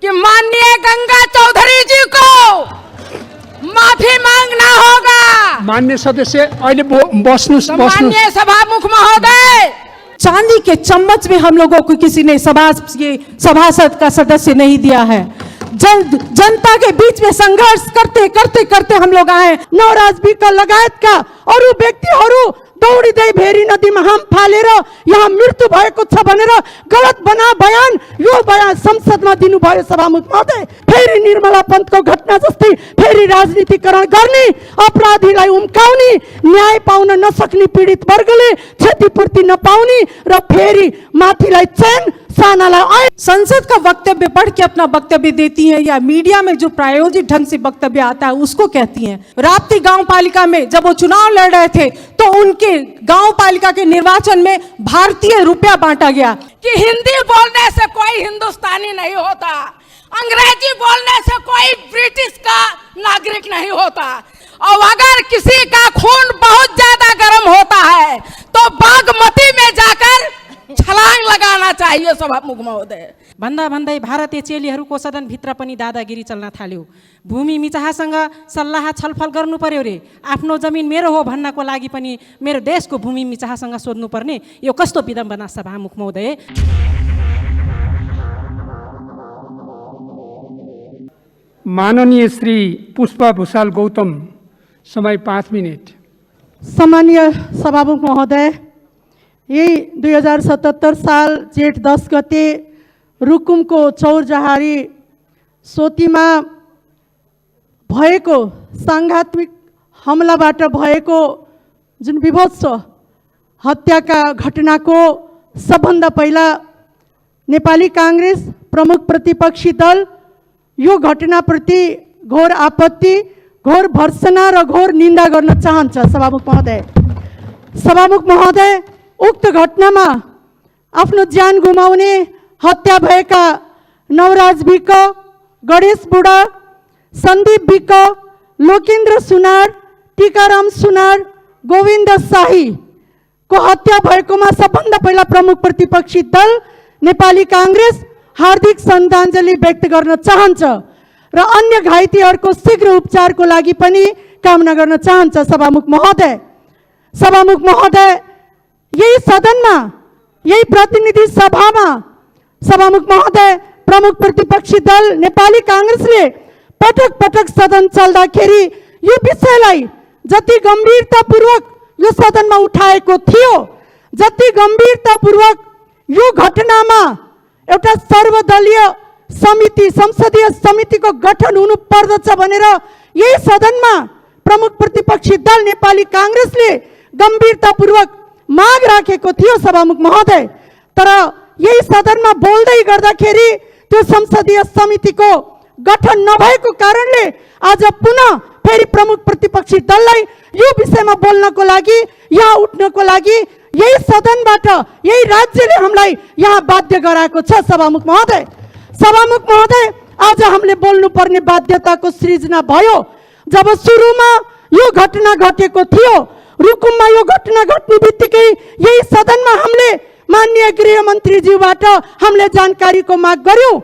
कि माननीय गंगा चौधरी जी को माफी मांगना होगा। मान्य सदस्य अहिले बस्नुस्। माननीय सभामुख महोदय, चांदी के चम्मच में हम लोगों को किसी ने सभासद का सदस्य नहीं दिया है। जनता के बीच में संघर्ष करते करते करते हम लोग आए। नवराज बिक लगायत का अरू व्यक्तिहरू दौडिँदै भेरी नदीमा हाम फालेर यहाँ मृत्यु भएको छ भनेर गलत बना बयान, यो बयान संसदमा दिनुभयो सभामुख महोदय। फेरि निर्मला पन्तको घटना जस्तै फेरि राजनीतिकरण गर्ने, अपराधीलाई उम्काउने, न्याय पाउन नसक्ने पीडित वर्गले क्षतिपूर्ति नपाउने र फेरि माथिलाई चैन सानालाई। संसद का वक्तव्य पढ़ के अपना वक्तव्य देती है या मीडिया में जो प्रायोजित ढंग से वक्तव्य आता है उसको कहती हैं। राप्ती गांव पालिका में जब वो चुनाव लड़ रहे थे तो उनके गांव पालिका के निर्वाचन में भारतीय रुपया बांटा गया कि हिंदी बोलने से कोई हिंदुस्तानी नहीं होता, अंग्रेजी बोलने से कोई ब्रिटिश का नागरिक नहीं होता, और अगर किसी का खून बहुत ज्यादा गर्म होता है तो बागमती में जाकर छलांग लगाना चाहिए सभामुख महोदय। भन्दा भन्दै भारतीय चेलीहरूको सदनभित्र पनि दादागिरी चल्न थाल्यो। भूमि मिचाहासँग सल्लाह छलफल गर्नु पर्यो रे, आफ्नो जमिन मेरो हो भन्नको लागि पनि मेरो देशको भूमि मिचाहासँग सोध्नु पर्ने, यो कस्तो विडम्बना सभामुख महोदय। माननीय श्री पुष्पा भुषाल गौतम, समय 5 मिनट। सम्मानीय सभामुख महोदय, यही 2077 साल जेठ 10 गते रुकुमको चौरजहारी सोतीमा भएको सांघातिक हमलाबाट भएको जुन विभत्स हत्याका घटनाको सबभन्दा पहिला नेपाली कांग्रेस प्रमुख प्रतिपक्षी दल यो घटनाप्रति घोर आपत्ति, घोर भर्त्सना र घोर निन्दा गर्न चाहन्छ सभामुख महोदय। सभामुख महोदय, उक्त घटनामा आफ्नो ज्यान गुमाउने, हत्या भएका नवराज बिक, गणेश बुढा, सन्दीप बिक, लोकेन्द्र सुनार, टीकाराम सुनार, गोविन्द शाही को हत्या भएकोमा सबभन्दा पहिला प्रमुख प्रतिपक्षी दल नेपाली कांग्रेस हार्दिक श्रद्धाञ्जली व्यक्त गर्न चाहन्छ र अन्य घाइतेहरूको शीघ्र उपचारको लागि पनि कामना गर्न चाहन्छ सभामुख महोदय। सभामुख महोदय, यही सदनमा, यही प्रतिनिधि सभामा सभामुख महोदय प्रमुख प्रतिपक्षी दल नेपाली कांग्रेसले पटक पटक सदन चल्दाखेरि यो विषयलाई जति गम्भीरतापूर्वक यो सदनमा उठाएको थियो, जति गम्भीरतापूर्वक यो घटनामा एउटा सर्वदलीय समिति, संसदीय समितिको गठन हुनु पर्दछ भनेर यही सदनमा प्रमुख प्रतिपक्षी दल नेपाली कांग्रेसले गम्भीरतापूर्वक माग राखेको थियो सभामुख महोदय। तर यही सदनमा बोल्दै गर्दाखेरि त्यो संसदीय समितिको गठन नभएको कारणले आज पुनः फेरि प्रमुख प्रतिपक्षी दललाई यो विषयमा बोल्नको लागि, यहाँ उठ्नको लागि यही सदनबाट, यही राज्यले हामीलाई यहाँ बाध्य गराएको छ सभामुख महोदय। सभामुख महोदय, आज हामीले बोल्नुपर्ने बाध्यताको सृजना भयो जब सुरुमा यो घटना घटेको थियो। रुकुममा यो घटना घट्ने बित्तिकै यही सदनमा हामीले माननीय गृहमन्त्रीज्यूबाट हामीले जानकारीको माग गर्यौं।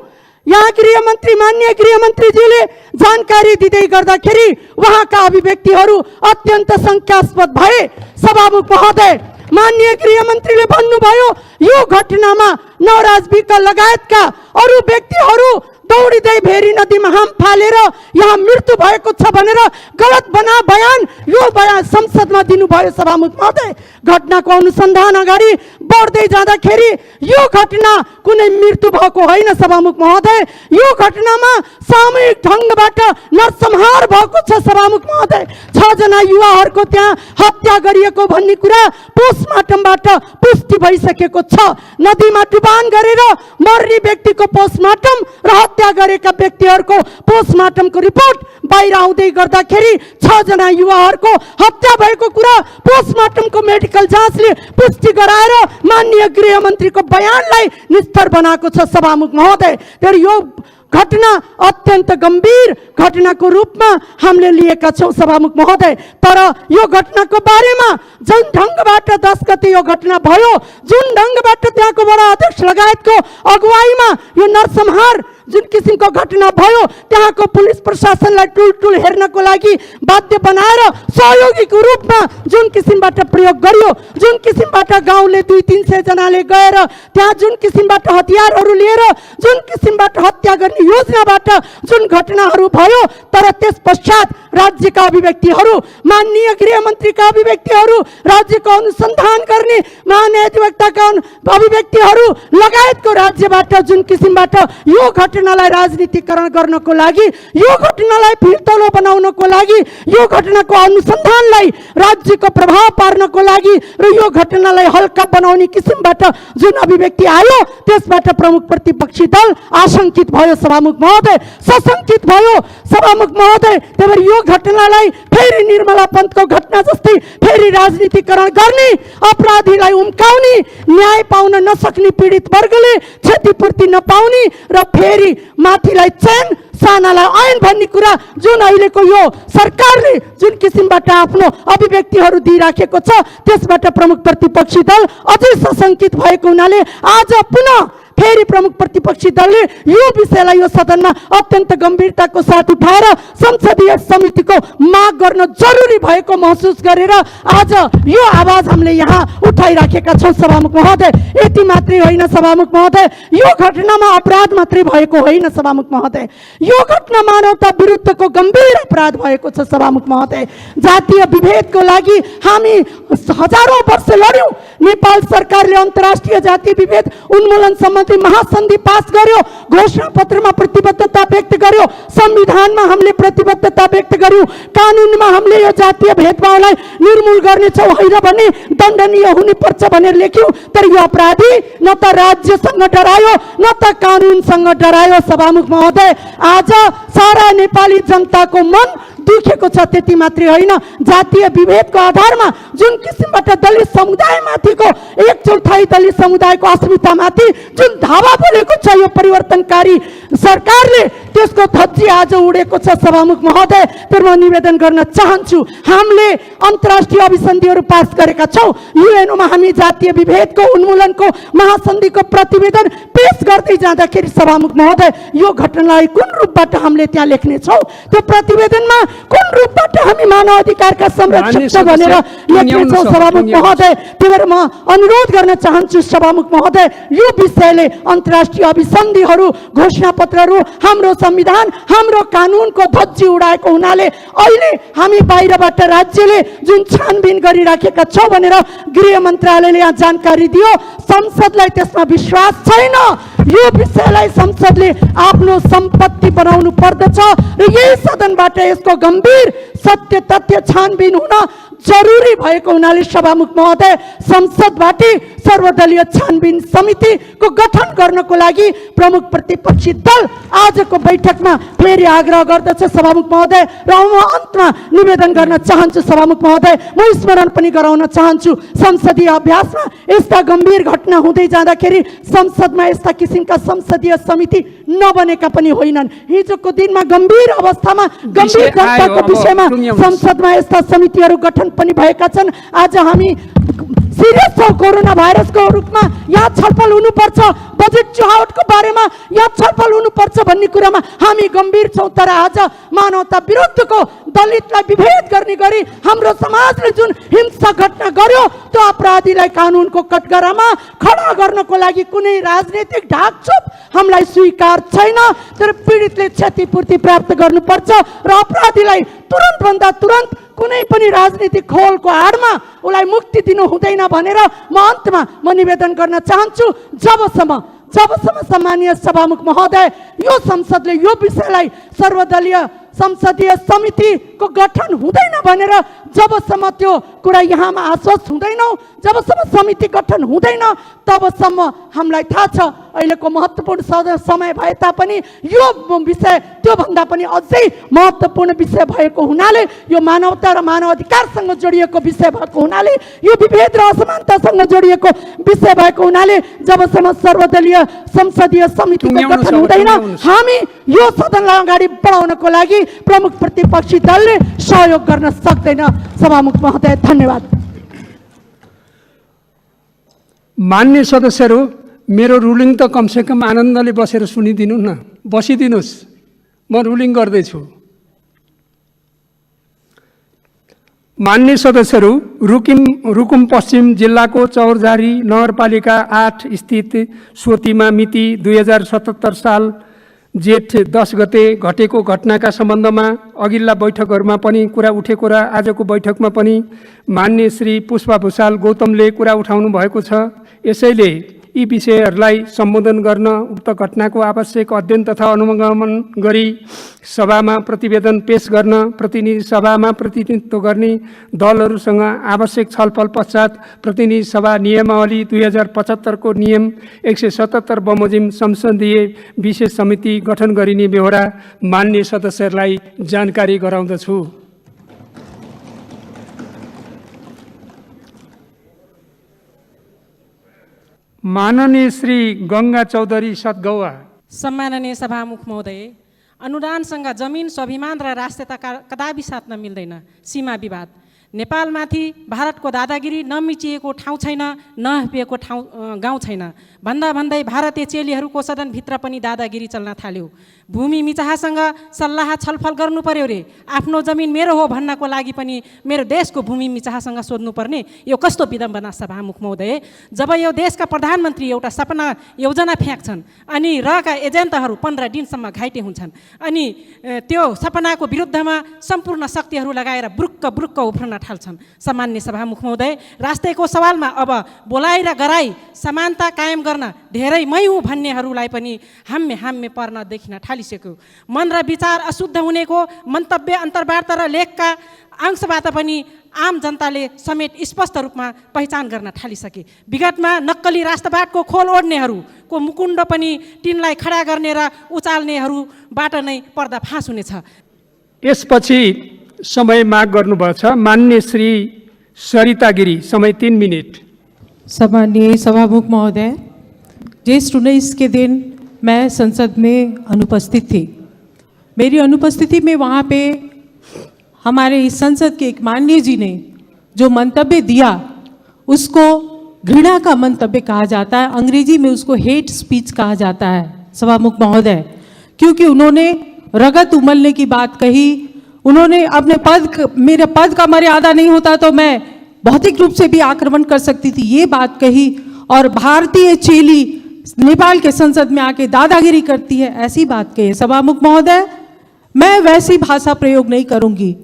यहाँ गृहमन्त्री, माननीय गृहमन्त्रीज्यूले जानकारी दिँदै गर्दाखेरि उहाँका अभिव्यक्तिहरू अत्यन्त शङ्कास्पद भए सभामुख महोदय। माननीय गृहमन्त्रीले भन्नुभयो यो घटनामा नवराज बिक लगायतका अरू व्यक्तिहरू दौडिँदै भेरी नदीमा हाम फालेर यहाँ मृत्यु भएको छ भनेर गलत बना बयान, यो बयान संसदमा दिनुभयो सभामुख महोदय। घटनाको अनुसन्धान अगाडि बढ्दै जाँदाखेरि यो घटना कुनै मृत्यु भएको होइन सभामुख महोदय। यो घटनामा सामूहिक ढङ्गबाट नरसंहार भएको छ सभामुख महोदय। 6 जना युवाहरूको त्यहाँ हत्या गरिएको भन्ने कुरा पोस्टमार्टमबाट पुष्टि भइसकेको छ। नदीमा डुबान गरेर मर्ने व्यक्तिको पोस्टमार्टम र हत्या गरेका व्यक्तिहरूको पोस्टमार्टमको रिपोर्ट बाहिर आउँदै गर्दाखेरि 6 जना युवाहरूको हत्या भएको कुरा पोस्टमार्टमको मेडिकल जाँचले पुष्टि गराएर माननीय गृहमन्त्रीको बयानलाई निस्तर बनाएको छ सभामुख महोदय। तर यो घटना अत्यन्त गम्भीर घटनाको रूपमा हामीले लिएका छौं सभामुख महोदय। तर यो घटनाको बारेमा जुन ढङ्गबाट 10 गते यो घटना भयो, जुन ढङ्गबाट त्यहाँको वडा अध्यक्ष लगायतको अगुवाईमा यो नरसंहार जुन किसिमको घटना भयो त्यहाँको पुलिस प्रशासनलाई टुल हेर्नको लागि बाध्य बनाएर सहयोगीको रूपमा जुन किसिमबाट प्रयोग गरियो, जुन किसिमबाट गाउँले 200-300 जनाले गएर त्यहाँ जुन किसिमबाट हतियारहरू लिएर जुन किसिमबाट हत्या गर्ने योजनाबाट जुन घटनाहरू भयो, तर त्यस पश्चात राज्यका अभिव्यक्तिहरू, माननीय गृहमन्त्रीका अभिव्यक्तिहरू, राज्यको अनुसन्धान गर्ने महाधिवक्ताका अभिव्यक्तिहरू लगायतको राज्यबाट जुन किसिमबाट यो घटनालाई राजनीतिकरण गर्नको लागि, यो घटनालाई फिर्तलो बनाउनको लागि, यो घटनाको अनुसन्धानलाई राज्यको प्रभाव पार्नको लागि र यो घटनालाई हल्का बनाउने किसिमबाट जुन अभिव्यक्ति आयो, त्यसबाट प्रमुख प्रतिपक्षी दल आशंकित भयो सभामुख महोदय, सशंकित भयो सभामुख महोदय। त्यही भएर यो घटनालाई फेरि निर्मला पन्तको घटना जस्तै फेरि राजनीतिकरण गर्ने, अपराधीलाई उम्काउने, न्याय पाउन नसक्ने पीडित वर्गले क्षतिपूर्ति नपाउने र फेरि माथिलाई चैन सानालाई ऐन भन्ने कुरा जुन अहिलेको यो सरकारले जुन किसिमबाट आफ्नो अभिव्यक्तिहरू दिइराखेको छ, त्यसबाट प्रमुख प्रतिपक्षी दल अझै सशंकित भएको हुनाले आज पुनः फेरि प्रमुख प्रतिपक्षी दलले यो विषयलाई यो सदनमा अत्यन्त गम्भीरताको साथ उठाएर संसदीय समितिको माग गर्न जरुरी भएको महसुस गरेर आज यो आवाज हामीले यहाँ उठाइराखेका छौँ सभामुख महोदय। यति मात्रै होइन सभामुख महोदय, यो घटनामा अपराध मात्रै भएको होइन सभामुख महोदय, यो घटना मानवता विरुद्धको गम्भीर अपराध भएको छ सभामुख महोदय। जातीय विभेदको लागि हामी हजारौं वर्ष लड्यौं। नेपाल सरकारले अन्तर्राष्ट्रिय जातीय विभेद उन्मूलन सम्बन्धी महासन्धि पास गर्यो, घोषणा पत्रमा प्रतिबद्धता व्यक्त गर्यो, संविधानमा हामीले प्रतिबद्धता व्यक्त गर्यौं, कानुनमा हामीले यो जातीय भेदभावलाई निर्मूल गर्नेछौँ होइन भने दण्डनीय हुनुपर्छ भनेर लेख्यौं। तर यो अपराधी न त राज्यसँग डरायो न त कानुनसँग डरायो सभामुख महोदय। आज सारा नेपाली जनताको मन दुखेको छ। त्यति मात्रै होइन, जातीय विभेदको आधारमा जुन किसिमबाट दलित समुदायमाथिको 1/4 दलित समुदायको अस्मितामाथि जुन धावा बोलेको छ यो परिवर्तनकारी सरकारले, त्यसको धज्जी आज उडेको छ सभामुख महोदय। तर म निवेदन गर्न चाहन्छु, हामीले अन्तर्राष्ट्रिय अभिसन्धिहरू पास गरेका छौँ। युएनओमा हामी जातीय विभेदको उन्मूलनको महासन्धिको प्रतिवेदन पेश गर्दै जाँदाखेरि सभामुख महोदय यो घटनालाई कुन रूपबाट हामीले त्यहाँ लेख्नेछौँ, त्यो प्रतिवेदनमा कुन रूपबाट हामी मानव अधिकारका संरक्षक भनेर लेख्नेछौँ सभामुख महोदय। त्यही भएर म अनुरोध गर्न चाहन्छु सभामुख महोदय, यो विषयले अन्तर्राष्ट्रिय अभिसन्धिहरू, घोषणा पत्रहरू, हाम्रो संविधान, हाम्रो कानुनको धज्जी उडाएको हुनाले अहिले हामी बाहिरबाट राज्यले जुन छानबिन गरिराखेका छौँ भनेर गृह मन्त्रालयले यहाँ जानकारी दियो, संसदलाई त्यसमा विश्वास छैन। यो विषयलाई संसदले आफ्नो सम्पत्ति बनाउनु पर्दछ र यही सदनबाट यसको गम्भीर सत्य तथ्य छानबिन हुन जरुरी भएको हुनाले सभामुख महोदय संसदबाट सर्वदलीय छानबिन समितिको गठन गर्नको लागि प्रमुख प्रतिपक्षी दल आजको बैठकमा फेरि आग्रह गर्दछ सभामुख महोदय। र म अन्तमा निवेदन गर्न चाहन्छु सभामुख महोदय, म स्मरण पनि गराउन चाहन्छु, संसदीय अभ्यासमा यस्ता गम्भीर घटना हुँदै जाँदाखेरि संसदमा यस्ता किसिमका संसदीय समिति नबनेका पनि होइनन्। हिजोको दिनमा गम्भीर अवस्थामा गम्भीर जनताको विषयमा संसदमा यस्ता समितिहरू गठन पनि भएका छन्। आज हामी सिरियस छौँ कोरोना भाइरसको रूपमा, यहाँ छलफल हुनुपर्छ, बजेट चुहावटको बारेमा यहाँ छलफल हुनुपर्छ भन्ने कुरामा हामी गम्भीर छौँ। तर आज मानवता विरुद्धको, दलितलाई विभेद गर्ने गरी हाम्रो समाजले जुन हिंसा घटना गर्यो, त्यो अपराधीलाई कानुनको कटघरामा खडा गर्नको लागि कुनै राजनीतिक ढाकछोप हामीलाई स्वीकार छैन। तर पीडितले क्षतिपूर्ति प्राप्त गर्नुपर्छ र अपराधीलाई तुरन्तभन्दा तुरन्त कुनै पनि राजनीतिक खोलको आडमा उसलाई मुक्ति दिनु हुँदैन भनेर म अन्तमा म निवेदन गर्न चाहन्छु। जबसम्म सम्मानीय सभामुख महोदय यो संसदले यो विषयलाई सर्वदलीय संसदीय समितिको गठन हुँदैन भनेर जबसम्म त्यो कुरा यहाँमा आश्वस्त हुँदैनौ, जबसम्म समिति गठन हुँदैन तबसम्म हामीलाई थाहा छ अहिलेको महत्त्वपूर्ण समय भए तापनि यो विषय त्योभन्दा पनि अझै महत्त्वपूर्ण विषय भएको हुनाले, यो मानवता र मानव अधिकारसँग जोडिएको विषय भएको हुनाले, यो विभेद र असमानतासँग जोडिएको विषय भएको हुनाले जबसम्म सर्वदलीय संसदीय समितिको गठन हुँदैन हामी यो सदनलाई अगाडि बढाउनको लागि प्रमुख प्रतिपक्षी दलले सहयोग गर्न सक्दैन। सभामुख महोदय धन्यवाद। मान्य सदस्यहरू, मेरो रुलिङ त कमसेकम आनन्दले बसेर सुनिदिनु न। बसिदिनुहोस्, म रुलिङ गर्दैछु। मान्य सदस्यहरू, रुकुम पश्चिम जिल्लाको चौरझारी नगरपालिका 8 स्थित सोतीमा मिति 2077 साल जेठ 10 गते घटेको घटनाका सम्बन्धमा अघिल्ला बैठकहरूमा पनि कुरा उठेको र आजको बैठकमा पनि मान्य श्री पुष्पा भुसाल गौतमले कुरा उठाउनु भएको छ। यसैले यी विषयहरूलाई सम्बोधन गर्न उक्त घटनाको आवश्यक अध्ययन तथा अनुगमन गरी सभामा प्रतिवेदन पेश गर्न, प्रतिनिधि सभामा प्रतिनिधित्व गर्ने दलहरूसँग आवश्यक छलफल पश्चात प्रतिनिधि सभा नियमावली 2075 को नियम 177 बमोजिम संसदीय विशेष समिति गठन गरिने बेहोरा मान्य सदस्यहरूलाई जानकारी गराउँदछु। माननीय श्री गंगा चौधरी सतगौवा। सम्माननीय सभामुख महोदय, अनुदानसँग जमिन, स्वाभिमान र राष्ट्रियता कदापि साट्न मिल्दैन। सीमा विवाद नेपालमाथि भारतको दादागिरी नमिचिएको ठाउँ छैन, नहपिएको गाउँ छैन। भन्दा भन्दै भारतीय चेलीहरूको सदनभित्र पनि दादागिरी चल्न थाल्यो। भूमि मिचाहासँग सल्लाह छलफल गर्नु पर्यो रे। आफ्नो जमिन मेरो हो भन्नको लागि पनि मेरो देशको भूमि मिचाहासँग सोध्नुपर्ने, यो कस्तो विडम्बना सभामुख महोदय। जब यो देशका प्रधानमन्त्री एउटा सपना योजना फ्याँक्छन् अनि रहका एजेन्टहरू 15 दिनसम्म घाइते हुन्छन्, अनि त्यो सपनाको विरुद्धमा सम्पूर्ण शक्तिहरू लगाएर बुरुक्क बुरुक्क उफ्रन थाल्छन्। सामान्य सभामुख महोदय, राष्ट्रको सवालमा अब बोलाइ र गराई समानता कायम गर्न धेरै मै हुँ भन्नेहरूलाई पनि हाम्मे पर्न देखिन थालिसक्यो। मन र विचार अशुद्ध हुनेको मन्तव्य, अन्तर्वार्ता र लेखका अंशबाट पनि आम जनताले समेत स्पष्ट रूपमा पहिचान गर्न थालिसके। विगतमा नक्कली राष्ट्रवादको खोल ओढ्नेहरूको मुकुण्ड पनि तिनलाई खडा गर्ने र उचाल्नेहरूबाट नै पर्दाफास हुनेछ। यसपछि समय माग गर्नुभएको छ। मान्य श्री सरिता गिरी, समय 3 मिनट। सम्माननीय सभामुख महोदय, ज्येष्ठ 19 के दिन मैं संसद में अनुपस्थित थी। मेरी अनुपस्थिति में वहाँ पे हमारे इस संसद के एक माननीय जी ने जो मंतव्य दिया उसको घृणा का मंतव्य कहा जाता है, अंग्रेजी में उसको हेट स्पीच कहा जाता है सभामुख महोदय, क्योंकि उन्होंने रगत उमलने की बात कही। उन्होंने अपने मेरे पद का मर्यादा नहीं होता तो मैं भौतिक रूप से भी आक्रमण कर सकती थी, ये बात कही। और भारतीय चेली नेपाल के संसद में आके दादागिरी करती है, ऐसी बात कही। सभामुख महोदय, मैं वैसी भाषा प्रयोग नहीं करूंगी,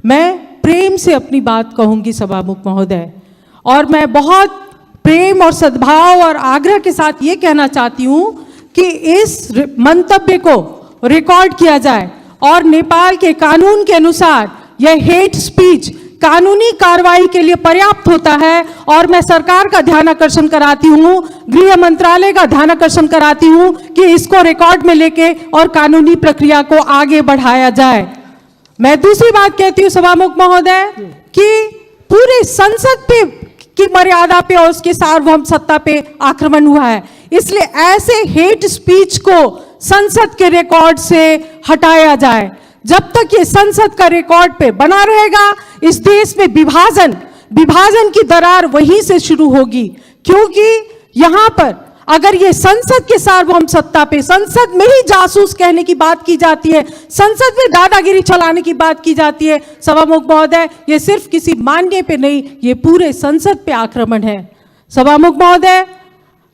मैं प्रेम से अपनी बात कहूंगी सभामुख महोदय। और मैं बहुत प्रेम और सद्भाव और आग्रह के साथ ये कहना चाहती हूँ कि इस मंतव्य को रिकॉर्ड किया जाए और नेपाल के कानून के अनुसार यह हेट स्पीच कानूनी कार्रवाई के लिए पर्याप्त होता है। और मैं सरकार का ध्यान आकर्षण कराती हूँ, गृह मंत्रालय का ध्यान आकर्षण कराती हूँ कि इसको रिकॉर्ड में लेके और कानूनी प्रक्रिया को आगे बढ़ाया जाए। मैं दूसरी बात कहती हूँ सभामुख महोदय कि पूरे संसद पे की मर्यादा पे और उसके सार्वभौम सत्ता पे आक्रमण हुआ है, इसलिए ऐसे हेट स्पीच को संसद के रिकॉर्ड से हटाया जाए। जब तक ये संसद का रिकॉर्ड पे बना रहेगा, इस देश में विभाजन की दरार वहीं से शुरू होगी। क्योंकि यहाँ पर अगर ये संसद के सार्वभौम सत्ता पे, संसद में ही जासूस कहने की बात की जाती है, संसद में दादागिरी चलाने की बात की जाती है, सभामुख महोदय, ये सिर्फ किसी माननीय पे नहीं, ये पूरे संसद पे आक्रमण है। सभामुख महोदय,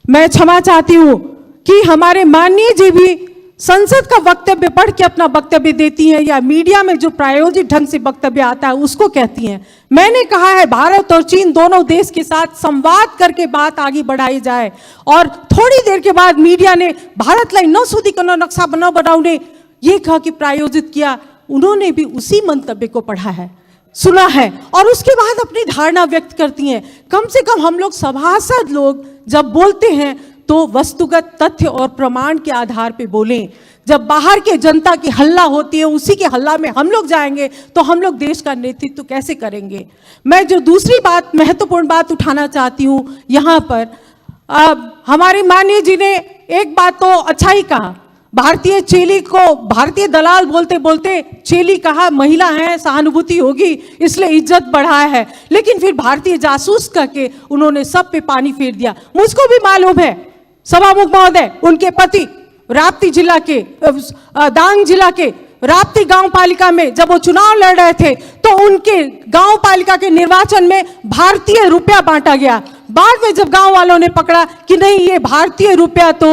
मैं क्षमा चाहती हूँ कि हमारे माननीय जी भी संसद का वक्तव्य पढ़ के अपना वक्तव्य देती हैं या मीडिया में जो प्रायोजित ढंग से वक्तव्य आता है उसको कहती हैं। मैंने कहा है भारत और चीन दोनों देश के साथ संवाद करके बात आगे बढ़ाई जाए। और थोड़ी देर के बाद मीडिया ने भारतलाई नसोधिकन नक्शा बनाउने ये कहा कि प्रायोजित किया। उन्होंने भी उसी मंतव्य को पढ़ा है, सुना है और उसके बाद अपनी धारणा व्यक्त करती हैं। कम से कम हम लोग सभासद लोग जब बोलते हैं तो वस्तुगत तथ्य और प्रमाण के आधार पे बोलें। जब बाहर के जनता की हल्ला होती है, उसी के हल्ला में हम लोग जाएंगे तो हम लोग देश का नेतृत्व कैसे करेंगे। मैं जो दूसरी बात, महत्वपूर्ण बात उठाना चाहती हूँ यहाँ पर, हमारे माननीय जी ने एक बात तो अच्छा ही कहा, भारतीय चेली को भारतीय दलाल बोलते बोलते चेली कहा, महिला है सहानुभूति होगी इसलिए इज्जत बढ़ाया है, लेकिन फिर भारतीय जासूस करके उन्होंने सब पे पानी फेर दिया। मुझको भी मालूम है सभामुख महोदय, उनके पति राप्ती जिला के दांग जिला के राप्ती गांव पालिका में जब वो चुनाव लड़ रहे थे तो उनके गांव पालिका के निर्वाचन में भारतीय रुपया बांटा गया। बाद में जब गांव वालों ने पकड़ा कि नहीं, ये भारतीय रुपया तो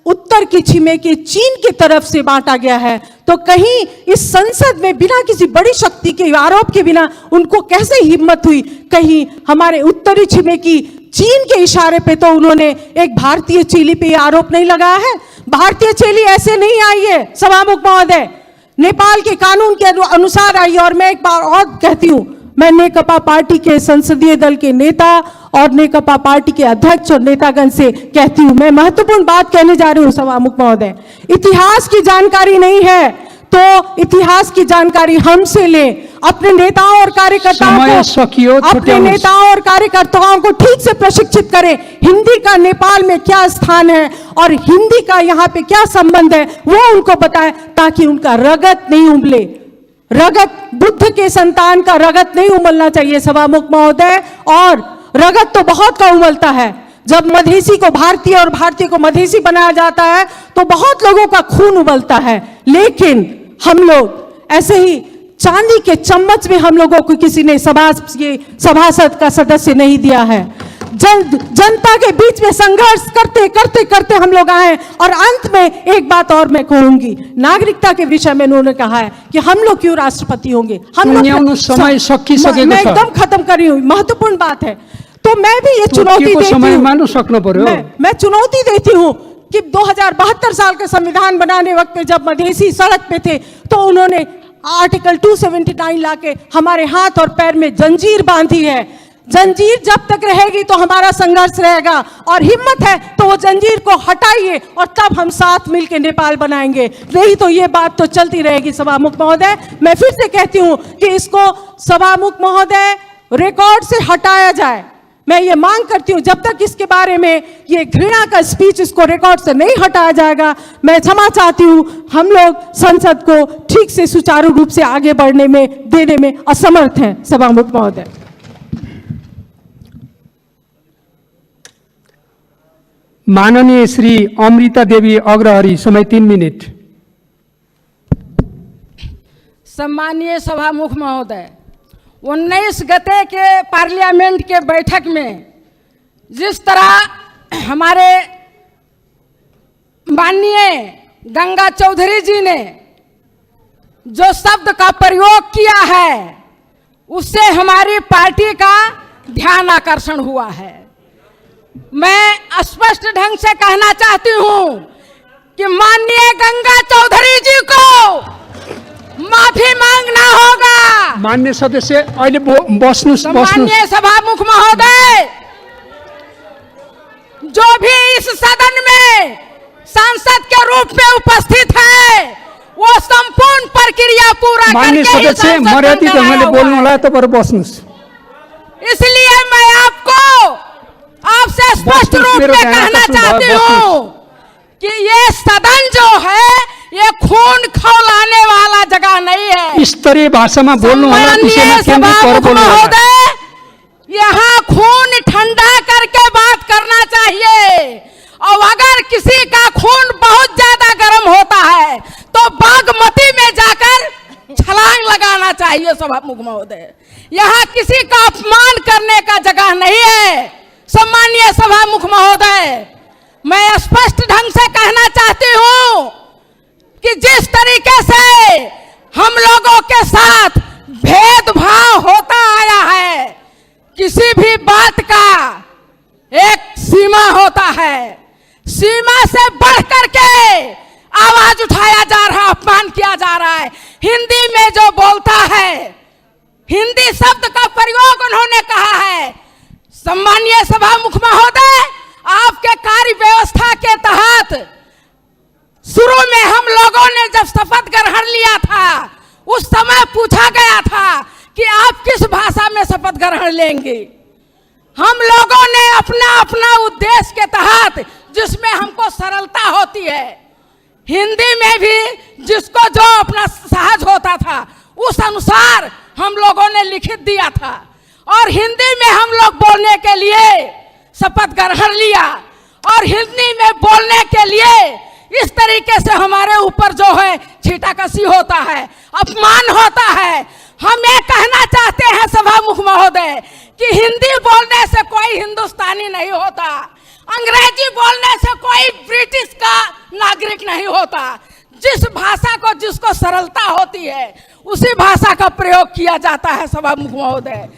उत्तर की छिमेकी चीन की तरफ से बांटा गया है, तो कहीं इस संसद में बिना किसी बड़ी शक्ति के आरोप के बिना उनको कैसे हिम्मत हुई? कहीं हमारे उत्तरी छिमेकी चीन के इशारे पे तो उन्होंने एक भारतीय चेली पे आरोप नहीं लगाया है। भारतीय चेली ऐसे नहीं आई है सभामुख महोदय, नेपाल के कानून के अनुसार आई। और मैं एक बार और कहती हूँ, मैं नेकपा पार्टी के संसदीय दल के नेता और नेकपा पार्टी के अध्यक्ष और नेतागण से कहती हूँ, मैं महत्वपूर्ण बात कहने जा रही हूँ सभामुख महोदय। इतिहास की जानकारी नहीं है तो इतिहास की जानकारी हमसे लें। अपने नेताओं और कार्यकर्ताओं को ठीक से प्रशिक्षित करें। हिंदी का नेपाल में क्या स्थान है और हिंदी का यहाँ पे क्या संबंध है वो उनको बताएं, ताकि उनका रगत नहीं उबले। रगत, बुद्ध के संतान का रगत नहीं उमलना चाहिए सभामुख महोदय। और रगत तो बहुत का उमलता है। जब मधेसी को भारतीय और भारतीय को मधेसी बनाया जाता है तो बहुत लोगों का खून उबलता है, लेकिन हम लोग ऐसे ही चांदी के चम्मच में हम लोगों को किसी ने सभासद का सदस्य नहीं दिया है। जनता के बीच में संघर्ष करते करते करते हम लोग आए। और अंत में एक बात और मैं कहूंगी, नागरिकता के विषय में उन्होंने कहा है कि हम लोग क्यों राष्ट्रपति होंगे। हम लोग समय मैं एकदम खत्म कर रही हूँ, महत्वपूर्ण बात है। तो मैं भी ये चुनौती देती हूँ, मैं चुनौती देती हूँ कि 2072 साल के संविधान बनाने वक्त में जब मधेसी सड़क पे थे तो उन्होंने आर्टिकल 279 लाके हमारे हाथ और पैर में जंजीर बांधी है। जंजीर जब तक रहेगी तो हमारा संघर्ष रहेगा, और हिम्मत है तो वो जंजीर को हटाइए और तब हम साथ मिलकर नेपाल बनाएंगे। नहीं तो ये बात तो चलती रहेगी सभामुख महोदय। मैं फिर से कहती हूँ कि इसको सभामुख महोदय रिकॉर्ड से हटाया जाए। मैं ये मांग करती हूँ, जब तक इसके बारे में ये घृणा का स्पीच इसको रिकॉर्ड से नहीं हटाया जाएगा, मैं क्षमा चाहती हूँ। हम लोग संसद को ठीक से सुचारू रूप से आगे बढ़ने में देने में असमर्थ हैं सभामुख महोदय। माननीय श्री अमृता देवी अग्रहरी, समय 3 मिनट। सम्मानीय सभामुख महोदय, 19 गते के पार्लियामेंट के बैठक में जिस तरह हमारे माननीय गंगा चौधरी जी ने जो शब्द का प्रयोग किया है उससे हमारी पार्टी का ध्यान आकर्षण हुआ है। मैं स्पष्ट ढंग से कहना चाहती हूं कि माननीय गंगा चौधरी जी को माफी मांगना होगा। माननीय सदस्य अहिले बस्नुस्। माननीय सभामुख महोदय, जो भी इस सदन में सांसद के रूप में उपस्थित है वो संपूर्ण प्रक्रिया पूरा माननीय सदस्य मर्यादित ढंगले बोल्नु होला, तपाईहरु बस्नुस्। इसलिए मैं आपसे स्पष्ट रूप में कहना चाहती हूँ कि ये सदन जो है ये खून खौलाने वाला जगह नहीं है। स्तरीय भाषा में बोल्नु होला, विषयमा केन्द्रित गरेर बोल्नु होला। यहाँ खून ठंडा करके बात करना चाहिए, और अगर किसी का खून बहुत ज्यादा गर्म होता है तो बागमती में जाकर छलांग लगाना चाहिए सभामुख महोदय। यहाँ किसी का अपमान करने का जगह नहीं है। सम्मानीय सभामुख महोदय, मैं स्पष्ट ढंग से कहना चाहती हूँ कि जिस तरीके से हम लोगों के साथ भेदभाव होता आया है, किसी भी बात का एक सीमा होता है, सीमा से बढ़ करके आवाज उठाया जा रहा है, अपमान किया जा रहा है। हिंदी में जो बोलता है, हिंदी शब्द का प्रयोग उन्होंने कहा है। सम्मानीय सभामुख महोदय, आपके कार्य व्यवस्था के तहत शुरू में हम लोगों ने जब शपथ ग्रहण लिया था उस समय पूछा गया था कि आप किस भाषा में शपथ ग्रहण लेंगे। हम लोगों ने अपना अपना उद्देश्य के तहत, जिसमें हमको सरलता होती है, हिंदी में भी जिसको जो अपना सहज होता था उस अनुसार हम लोगों ने लिखित दिया था, और हिंदी में हम लोग बोलने के लिए शपथ ग्रहण लिया। और हिंदी में बोलने के लिए इस तरीके से हमारे ऊपर जो है छीटाकशी होता है, अपमान होता है। हम ये कहना चाहते हैं सभामुख महोदय कि हिंदी बोलने से कोई हिंदुस्तानी नहीं होता, अंग्रेजी बोलने से कोई ब्रिटिश का नागरिक नहीं होता। जिस भाषा को जिसको सरलता होती है उसी भाषा का प्रयोग किया जाता है सभामुख महोदय।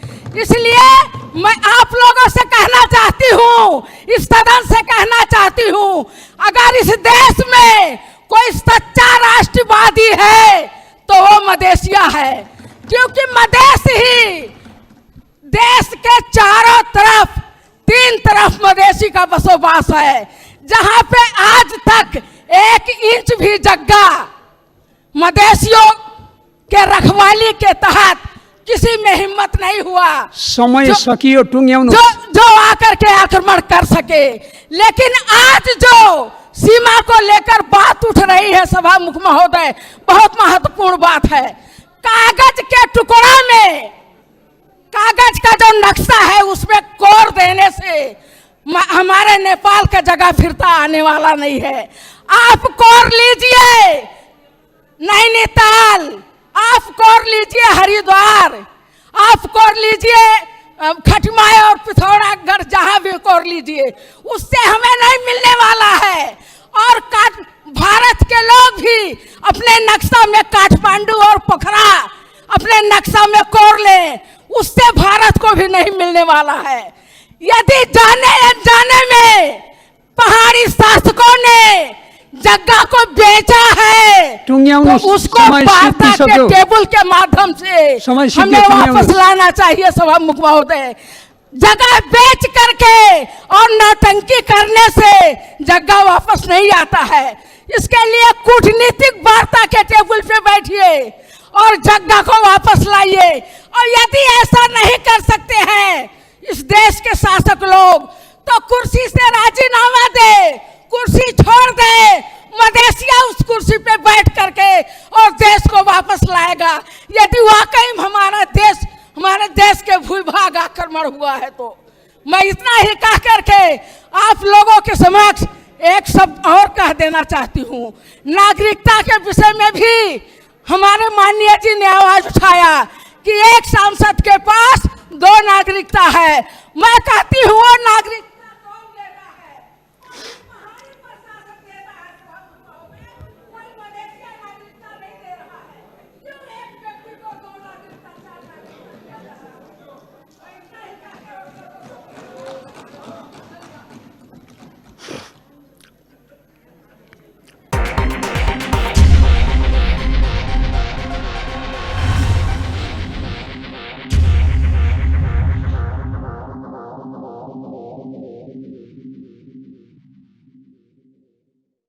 इसलिए मैं आप लोगों से कहना चाहती हूँ, इस सदन से कहना चाहती हूँ, अगर इस देश में कोई सच्चा राष्ट्रवादी है तो वो मदेशिया है, क्योंकि मदेश ही देश के चारों तरफ, तीन तरफ मदेशी का बसोबास है, जहां पे आज तक 1 इंच भी जगह मदेशियों के रखवाली के तहत किसी में हिम्मत नहीं हुआ समय सकियो टुंग्याउनु जो आकर के आक्रमण कर सके। लेकिन आज जो सीमा को लेकर बात उठ रही है सभामुख महोदय, बहुत महत्वपूर्ण बात है। कागज के टुकड़ा में, कागज का जो नक्शा है उसमें कोर देने से हमारे नेपाल का जगह फिरता आने वाला नहीं है। आप कोर लीजिए नैनीताल, आप कोर लीजिए हरिद्वार, आप कोर लीजिए खटमाय और पिथौरागढ़, जहां भी कोर लीजिए, उससे हमें नहीं मिलने वाला है। और भारत के लोग भी अपने नक्शा में काठमांडू और पोखरा अपने नक्शा में कोर लें, उससे भारत को भी नहीं मिलने वाला है। यदि जाने अनजाने में पहाड़ी शासकों ने जगह को बेचा है तो उसको वार्ता के टेबल के माध्यम से हमें वापस लाना चाहिए सभामुख महोदय। जगह बेच करके और नौटंकी करने से जगह वापस नहीं आता है। इसके लिए कूटनीतिक वार्ता के टेबल पे बैठिए और जगह को वापस लाइए। और यदि ऐसा नहीं कर सकते हैं इस देश के शासक लोग, तो कुर्सी से राजीनामा दे, कुर्सी छोड़ दे, मदेशिया उस कुर्सी पे बैठ करके और देश को वापस लाएगा। यदि वाकई हमारे देश के भूभाग आक्रमण हुआ है तो मैं इतना ही कह करके आप लोगों के समक्ष एक शब्द और कह देना चाहती हूँ। नागरिकता के विषय में भी हमारे माननीय जी ने आवाज उठाया कि एक सांसद के पास 2 नागरिकता है। मैं कहती हूँ वो नागरिक